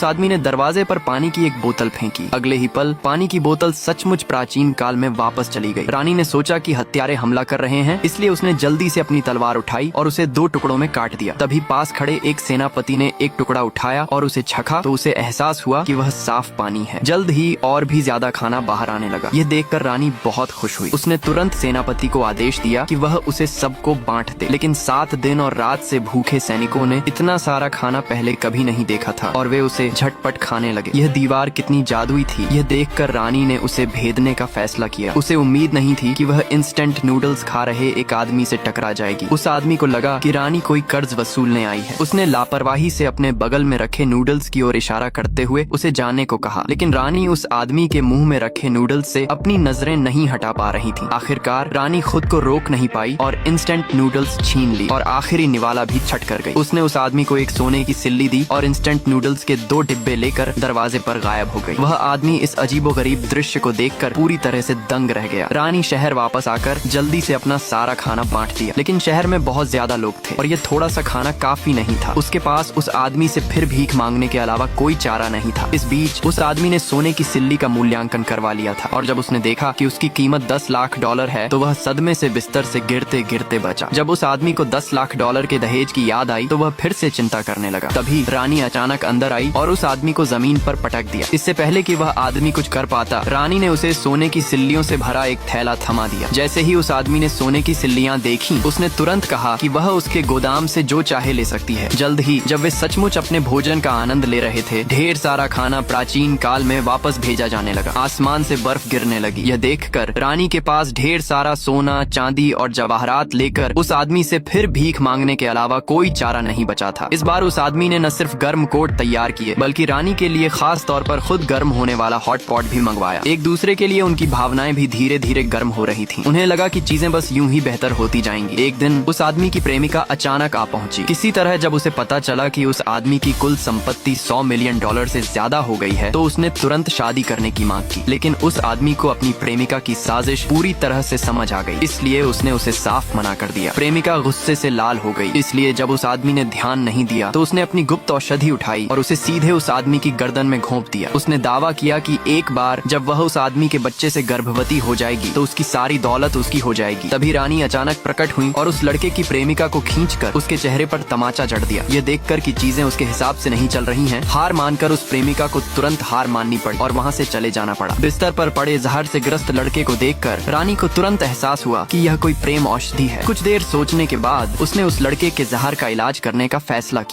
उस आदमी ने दरवाजे पर पानी की एक बोतल फेंकी। अगले ही पल पानी की बोतल सचमुच प्राचीन काल में वापस चली गई। रानी ने सोचा कि हत्यारे हमला कर रहे हैं, इसलिए उसने जल्दी से अपनी तलवार उठाई और उसे 2 टुकड़ों में काट दिया। तभी पास खड़े एक सेनापति ने एक टुकड़ा उठाया और उसे छका तो उसे एहसास हुआ कि वह साफ पानी है। जल्द ही और भी ज्यादा खाना बाहर आने लगा। यह देखकर रानी बहुत खुश हुई। उसने तुरंत सेनापति को आदेश दिया कि वह उसे सबको बांट दे। लेकिन 7 दिन और रात से भूखे सैनिकों ने इतना सारा खाना पहले कभी नहीं देखा था और वे उसे झटपट खाने लगे। यह दीवार कितनी जादुई थी, यह देखकर रानी ने उसे भेदने का फैसला किया। उसे उम्मीद नहीं थी कि वह इंस्टेंट नूडल्स खा रहे एक आदमी से टकरा जाएगी। उस आदमी को लगा कि रानी कोई कर्ज वसूलने आई है। उसने लापरवाही से अपने बगल में रखे नूडल्स की ओर इशारा करते हुए उसे जाने को कहा। लेकिन रानी उस आदमी के मुंह में रखे नूडल्स से अपनी नजरें नहीं हटा पा रही थी। आखिरकार रानी खुद को रोक नहीं पाई और इंस्टेंट नूडल्स छीन ली और आखिरी निवाला भी छट कर गई। उसने उस आदमी को एक सोने की सिल्ली दी और इंस्टेंट नूडल्स के 2 डिब्बे लेकर दरवाजे पर गायब हो गई। वह आदमी इस अजीबोगरीब दृश्य को देखकर पूरी तरह से दंग रह गया। रानी शहर वापस आकर जल्दी से अपना सारा खाना बांट दिया। लेकिन शहर में बहुत ज्यादा लोग थे और ये थोड़ा सा खाना काफी नहीं था। उसके पास उस आदमी से फिर भीख मांगने के अलावा कोई चारा नहीं था। इस बीच उस आदमी ने सोने की सिल्ली का मूल्यांकन करवा लिया था और जब उसने देखा कि उसकी कीमत $10 लाख है तो वह सदमे से बिस्तर से गिरते गिरते बचा। जब उस आदमी को $10 लाख के दहेज की याद आई तो वह फिर से चिंता करने लगा। तभी रानी अचानक अंदर आई और उस आदमी को जमीन पर पटक दिया। इससे पहले कि वह आदमी कुछ कर पाता, रानी ने उसे सोने की सिल्लियों से भरा एक थैला थमा दिया। जैसे ही उस आदमी ने सोने की सिल्लियां देखी, उसने तुरंत कहा कि वह उसके गोदाम से जो चाहे ले सकती है। जल्द ही जब वे सचमुच अपने भोजन का आनंद ले रहे थे, ढेर सारा खाना प्राचीन काल में वापस भेजा जाने लगा। आसमान से बर्फ गिरने लगी। यह देखकर रानी के पास ढेर सारा सोना, चांदी और जवाहरात लेकर उस आदमी से फिर भीख मांगने के अलावा कोई चारा नहीं बचा था। इस बार उस आदमी ने न सिर्फ गर्म कोट तैयार किए बल्कि रानी के लिए खास तौर पर खुद गर्म होने वाला हॉट पॉट भी मंगवाया। एक दूसरे के लिए उनकी भावनाएं भी धीरे धीरे गर्म हो रही थी। उन्हें लगा कि चीजें बस यूं ही बेहतर होती जाएंगी। एक दिन उस आदमी की प्रेमिका अचानक आ पहुंची। किसी तरह जब उसे पता चला कि उस आदमी की कुल संपत्ति $100 मिलियन से ज्यादा हो गई है तो उसने तुरंत शादी करने की मांग की। लेकिन उस आदमी को अपनी प्रेमिका की साजिश पूरी तरह से समझ आ गई, इसलिए उसने उसे साफ मना कर दिया। प्रेमिका गुस्से से लाल हो गई, इसलिए जब उस आदमी ने ध्यान नहीं दिया तो उसने अपनी गुप्त औषधि उठाई और उसे सीधे उस आदमी की गर्दन में घोंप दिया। उसने दावा किया कि एक बार जब वह उस आदमी के बच्चे से गर्भवती हो जाएगी तो उसकी सारी दौलत उसकी हो जाएगी। तभी रानी अचानक प्रकट हुई और उस लड़के की प्रेमिका को खींचकर उसके चेहरे पर तमाचा जड़ दिया। यह देखकर कि चीजें उसके हिसाब से नहीं चल रही हैं, हार मानकर उस प्रेमिका को तुरंत हार माननी पड़ी और वहाँ से चले जाना पड़ा। बिस्तर पर पड़े जहर से ग्रस्त लड़के को देखकर रानी को तुरंत एहसास हुआ कि यह कोई प्रेम औषधि है। कुछ देर सोचने के बाद उसने उस लड़के के जहर का इलाज करने का फैसला किया।